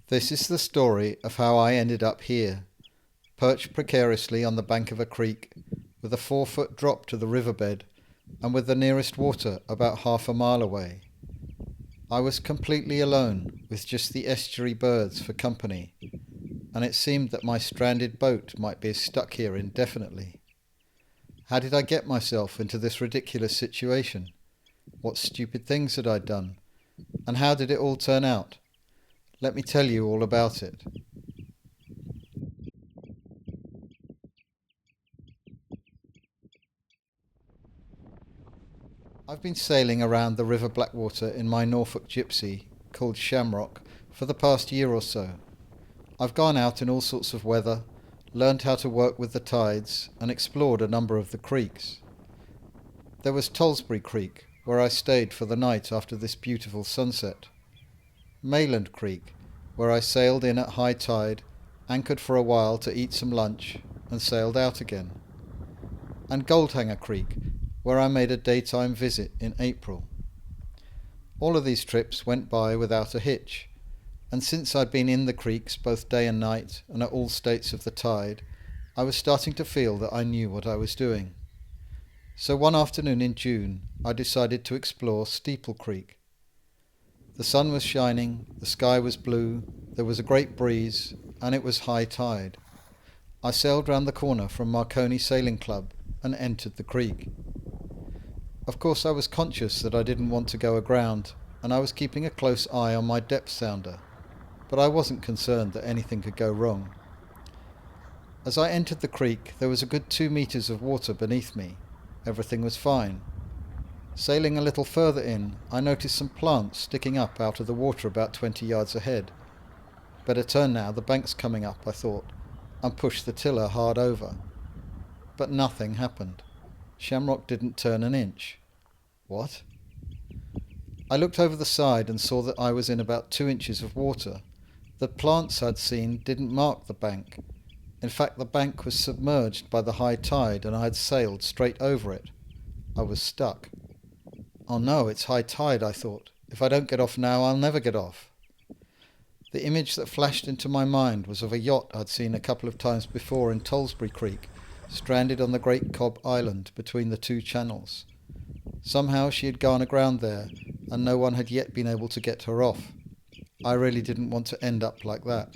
This is the story of how I ended up here, perched precariously on the bank of a creek, with a 4-foot drop to the riverbed, and with the nearest water about half a mile away. I was completely alone, with just the estuary birds for company, and it seemed that my stranded boat might be stuck here indefinitely. How did I get myself into this ridiculous situation? What stupid things had I done? And how did it all turn out? Let me tell you all about it. I've been sailing around the River Blackwater in my Norfolk Gypsy, called Shamrock, for the past year or so. I've gone out in all sorts of weather, learned how to work with the tides, and explored a number of the creeks. There was Tollsbury Creek, where I stayed for the night after this beautiful sunset. Mayland Creek, where I sailed in at high tide, anchored for a while to eat some lunch, and sailed out again. And Goldhanger Creek, where I made a daytime visit in April. All of these trips went by without a hitch, and since I'd been in the creeks both day and night and at all states of the tide, I was starting to feel that I knew what I was doing. So one afternoon in June, I decided to explore Steeple Creek. The sun was shining, the sky was blue, there was a great breeze, and it was high tide. I sailed round the corner from Marconi Sailing Club and entered the creek. Of course I was conscious that I didn't want to go aground, and I was keeping a close eye on my depth sounder, but I wasn't concerned that anything could go wrong. As I entered the creek, there was a good 2 meters of water beneath me. Everything was fine. Sailing a little further in, I noticed some plants sticking up out of the water about 20 yards ahead. Better turn now, the bank's coming up, I thought, and pushed the tiller hard over. But nothing happened. Shamrock didn't turn an inch. What? I looked over the side and saw that I was in about 2 inches of water. The plants I'd seen didn't mark the bank. In fact, the bank was submerged by the high tide and I had sailed straight over it. I was stuck. Oh no, it's high tide, I thought. If I don't get off now, I'll never get off. The image that flashed into my mind was of a yacht I'd seen a couple of times before in Tollsbury Creek, stranded on the Great Cobb Island between the two channels. Somehow she had gone aground there, and no one had yet been able to get her off. I really didn't want to end up like that.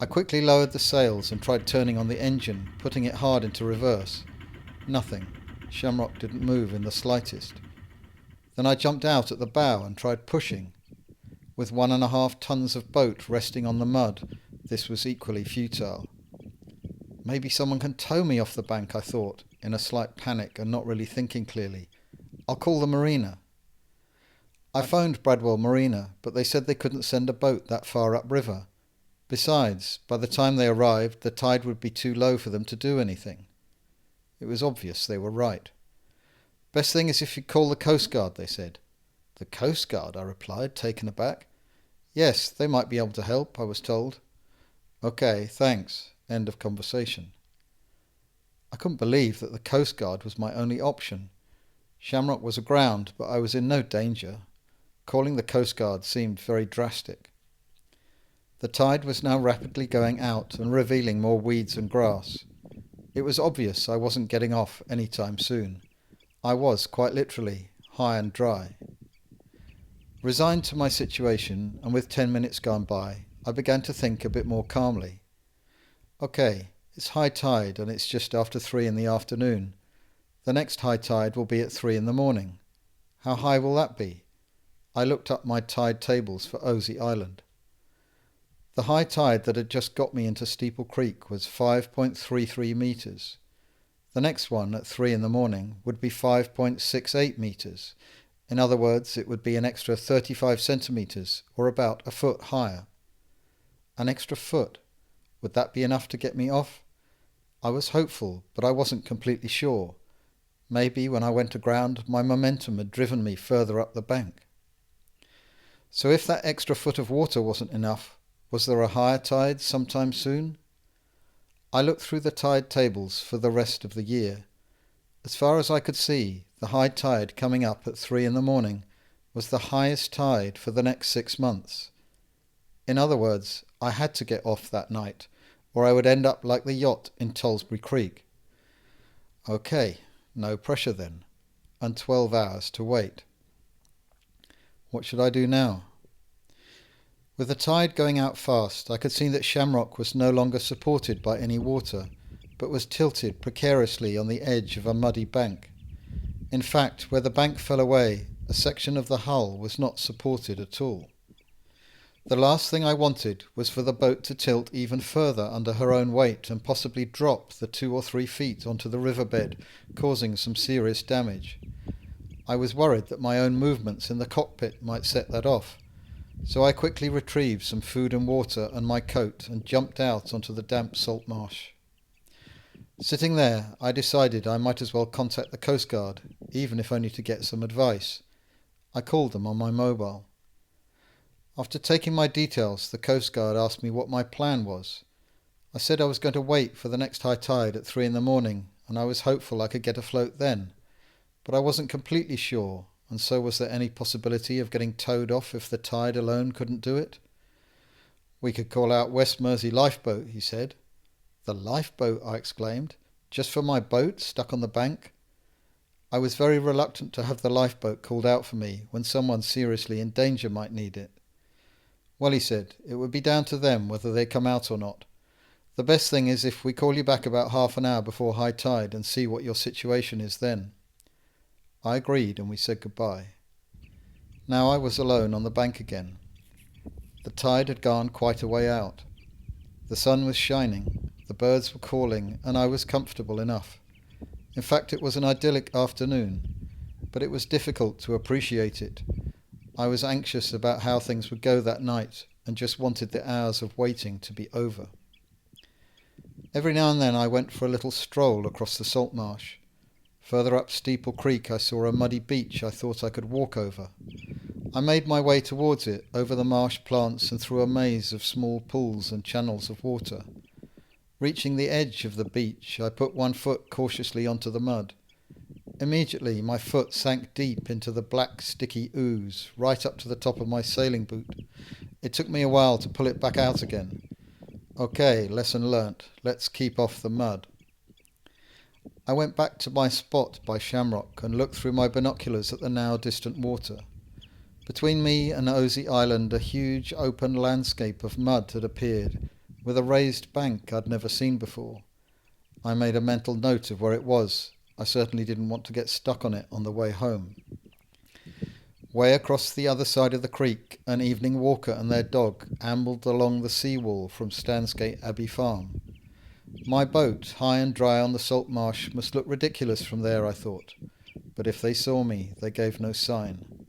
I quickly lowered the sails and tried turning on the engine, putting it hard into reverse. Nothing. Shamrock didn't move in the slightest. Then I jumped out at the bow and tried pushing. With 1.5 tons of boat resting on the mud, this was equally futile. Maybe someone can tow me off the bank, I thought, in a slight panic and not really thinking clearly. I'll call the marina. I phoned Bradwell Marina, but they said they couldn't send a boat that far upriver. Besides, by the time they arrived, the tide would be too low for them to do anything. It was obvious they were right. Best thing is if you call the Coast Guard, they said. The Coast Guard, I replied, taken aback. Yes, they might be able to help, I was told. Okay, thanks. End of conversation. I couldn't believe that the Coast Guard was my only option. Shamrock was aground, but I was in no danger. Calling the Coast Guard seemed very drastic. The tide was now rapidly going out and revealing more weeds and grass. It was obvious I wasn't getting off any time soon. I was, quite literally, high and dry. Resigned to my situation, and with 10 minutes gone by, I began to think a bit more calmly. Okay, it's high tide and it's just after 3 in the afternoon. The next high tide will be at 3 in the morning. How high will that be? I looked up my tide tables for Owsley Island. The high tide that had just got me into Steeple Creek was 5.33 metres. The next one at 3 in the morning would be 5.68 metres. In other words, it would be an extra 35 centimetres, or about a foot higher. An extra foot. Would that be enough to get me off? I was hopeful, but I wasn't completely sure. Maybe when I went aground, my momentum had driven me further up the bank. So if that extra foot of water wasn't enough, was there a higher tide sometime soon? I looked through the tide tables for the rest of the year. As far as I could see, the high tide coming up at 3 in the morning was the highest tide for the next 6 months. In other words, I had to get off that night, or I would end up like the yacht in Tollesbury Creek. Okay, no pressure then, and 12 hours to wait. What should I do now? With the tide going out fast, I could see that Shamrock was no longer supported by any water, but was tilted precariously on the edge of a muddy bank. In fact, where the bank fell away, a section of the hull was not supported at all. The last thing I wanted was for the boat to tilt even further under her own weight and possibly drop the 2 or 3 feet onto the riverbed, causing some serious damage. I was worried that my own movements in the cockpit might set that off, so I quickly retrieved some food and water and my coat and jumped out onto the damp salt marsh. Sitting there, I decided I might as well contact the Coast Guard, even if only to get some advice. I called them on my mobile. After taking my details, the Coast Guard asked me what my plan was. I said I was going to wait for the next high tide at 3 in the morning, and I was hopeful I could get afloat then. But I wasn't completely sure, and so was there any possibility of getting towed off if the tide alone couldn't do it? We could call out West Mersey lifeboat, he said. The lifeboat, I exclaimed. Just for my boat stuck on the bank? I was very reluctant to have the lifeboat called out for me when someone seriously in danger might need it. Well, he said, it would be down to them whether they come out or not. The best thing is if we call you back about half an hour before high tide and see what your situation is then. I agreed and we said goodbye. Now I was alone on the bank again. The tide had gone quite a way out. The sun was shining, the birds were calling, and I was comfortable enough. In fact, it was an idyllic afternoon, but it was difficult to appreciate it. I was anxious about how things would go that night and just wanted the hours of waiting to be over. Every now and then I went for a little stroll across the salt marsh. Further up Steeple Creek I saw a muddy beach I thought I could walk over. I made my way towards it, over the marsh plants and through a maze of small pools and channels of water. Reaching the edge of the beach, I put one foot cautiously onto the mud. Immediately my foot sank deep into the black sticky ooze, right up to the top of my sailing boot. It took me a while to pull it back out again. Okay, lesson learnt. Let's keep off the mud. I went back to my spot by Shamrock and looked through my binoculars at the now distant water. Between me and Osey Island a huge open landscape of mud had appeared, with a raised bank I'd never seen before. I made a mental note of where it was. I certainly didn't want to get stuck on it on the way home. Way across the other side of the creek, an evening walker and their dog ambled along the seawall from Stansgate Abbey Farm. My boat, high and dry on the salt marsh, must look ridiculous from there, I thought, but if they saw me, they gave no sign.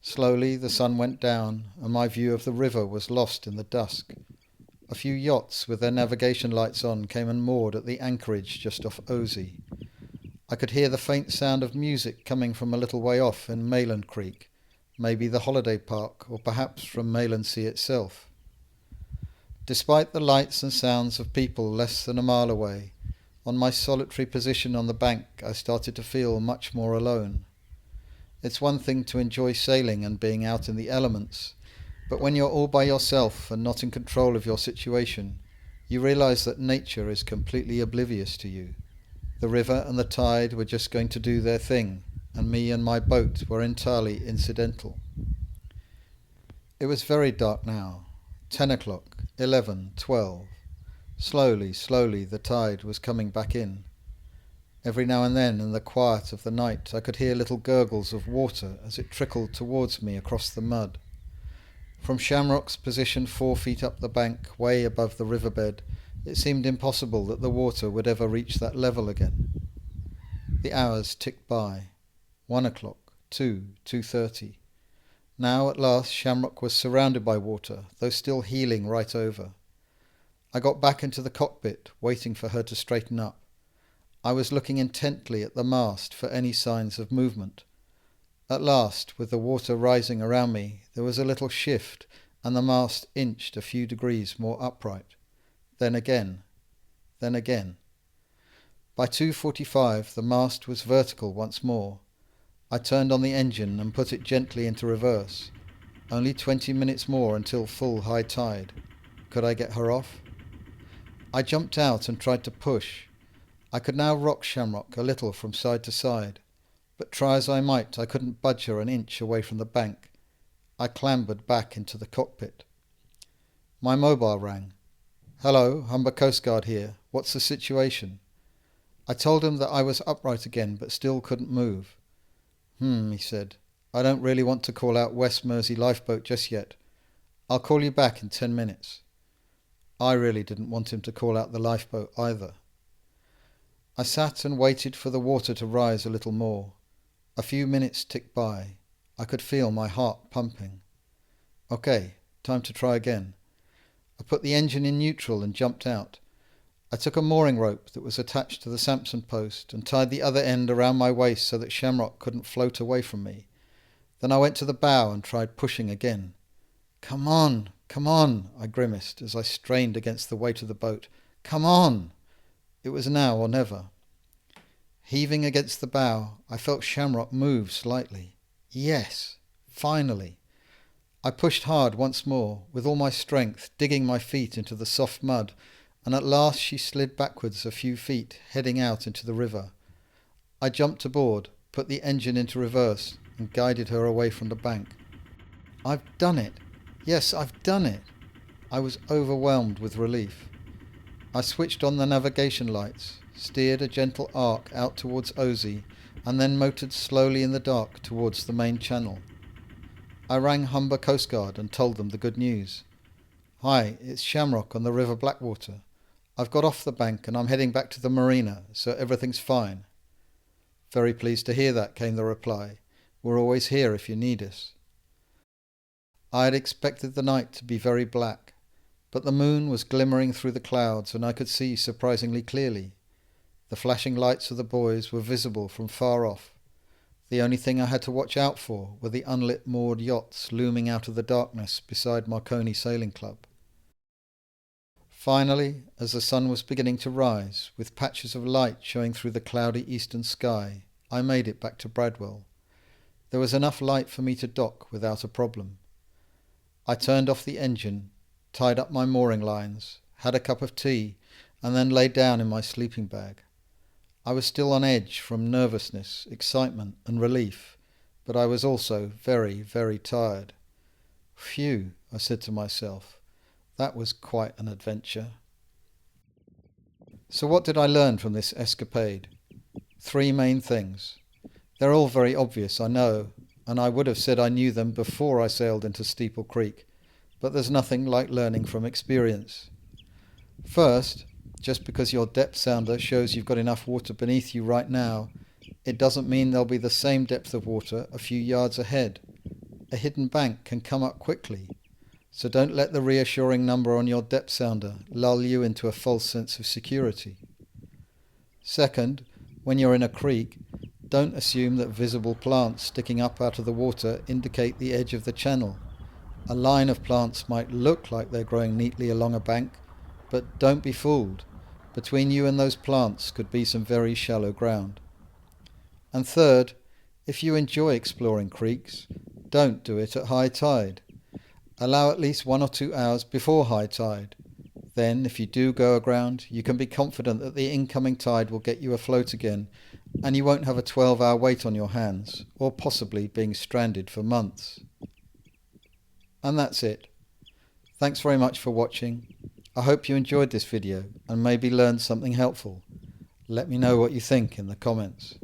Slowly the sun went down, and my view of the river was lost in the dusk. A few yachts with their navigation lights on came and moored at the anchorage just off Osey. I could hear the faint sound of music coming from a little way off in Mayland Creek, maybe the holiday park, or perhaps from Mayland Sea itself. Despite the lights and sounds of people less than a mile away, on my solitary position on the bank I started to feel much more alone. It's one thing to enjoy sailing and being out in the elements, but when you're all by yourself and not in control of your situation, you realize that nature is completely oblivious to you. The river and the tide were just going to do their thing, and me and my boat were entirely incidental. It was very dark now. 10 o'clock, 11, 12. Slowly the tide was coming back in. Every now and then in the quiet of the night I could hear little gurgles of water as it trickled towards me across the mud. From Shamrock's position 4 feet up the bank, way above the riverbed, it seemed impossible that the water would ever reach that level again. The hours ticked by. 1 o'clock, 2, 2:30. Now at last Shamrock was surrounded by water, though still heeling right over. I got back into the cockpit, waiting for her to straighten up. I was looking intently at the mast for any signs of movement. At last, with the water rising around me, there was a little shift, and the mast inched a few degrees more upright. Then again. By 2:45 the mast was vertical once more. I turned on the engine and put it gently into reverse. Only 20 minutes more until full high tide. Could I get her off? I jumped out and tried to push. I could now rock Shamrock a little from side to side, but try as I might, I couldn't budge her an inch away from the bank. I clambered back into the cockpit. My mobile rang. "Hello, Humber Coast Guard here. What's the situation?" I told him that I was upright again but still couldn't move. He said. "I don't really want to call out West Mersey lifeboat just yet. I'll call you back in 10 minutes. I really didn't want him to call out the lifeboat either. I sat and waited for the water to rise a little more. A few minutes ticked by. I could feel my heart pumping. Okay, time to try again. I put the engine in neutral and jumped out. I took a mooring rope that was attached to the Samson post and tied the other end around my waist so that Shamrock couldn't float away from me. Then I went to the bow and tried pushing again. Come on, I grimaced as I strained against the weight of the boat. Come on! It was now or never. Heaving against the bow, I felt Shamrock move slightly. Yes, finally. I pushed hard once more, with all my strength, digging my feet into the soft mud, and at last she slid backwards a few feet, heading out into the river. I jumped aboard, put the engine into reverse, and guided her away from the bank. I've done it! Yes, I've done it! I was overwhelmed with relief. I switched on the navigation lights, steered a gentle arc out towards Osey, and then motored slowly in the dark towards the main channel. I rang Humber Coast Guard and told them the good news. "Hi, it's Shamrock on the River Blackwater. I've got off the bank and I'm heading back to the marina, so everything's fine." "Very pleased to hear that," came the reply. "We're always here if you need us." I had expected the night to be very black, but the moon was glimmering through the clouds and I could see surprisingly clearly. The flashing lights of the buoys were visible from far off. The only thing I had to watch out for were the unlit moored yachts looming out of the darkness beside Marconi Sailing Club. Finally, as the sun was beginning to rise, with patches of light showing through the cloudy eastern sky, I made it back to Bradwell. There was enough light for me to dock without a problem. I turned off the engine, tied up my mooring lines, had a cup of tea, and then lay down in my sleeping bag. I was still on edge from nervousness, excitement, and relief, but I was also very, very tired. Phew, I said to myself, that was quite an adventure. So what did I learn from this escapade? 3 main things. They're all very obvious, I know, and I would have said I knew them before I sailed into Steeple Creek, but there's nothing like learning from experience. First, just because your depth sounder shows you've got enough water beneath you right now, it doesn't mean there'll be the same depth of water a few yards ahead. A hidden bank can come up quickly, so don't let the reassuring number on your depth sounder lull you into a false sense of security. Second, when you're in a creek, don't assume that visible plants sticking up out of the water indicate the edge of the channel. A line of plants might look like they're growing neatly along a bank, but don't be fooled. Between you and those plants could be some very shallow ground. And third, if you enjoy exploring creeks, don't do it at high tide. Allow at least 1 or 2 hours before high tide. Then, if you do go aground, you can be confident that the incoming tide will get you afloat again, and you won't have a 12-hour wait on your hands, or possibly being stranded for months. And that's it. Thanks very much for watching. I hope you enjoyed this video and maybe learned something helpful. Let me know what you think in the comments.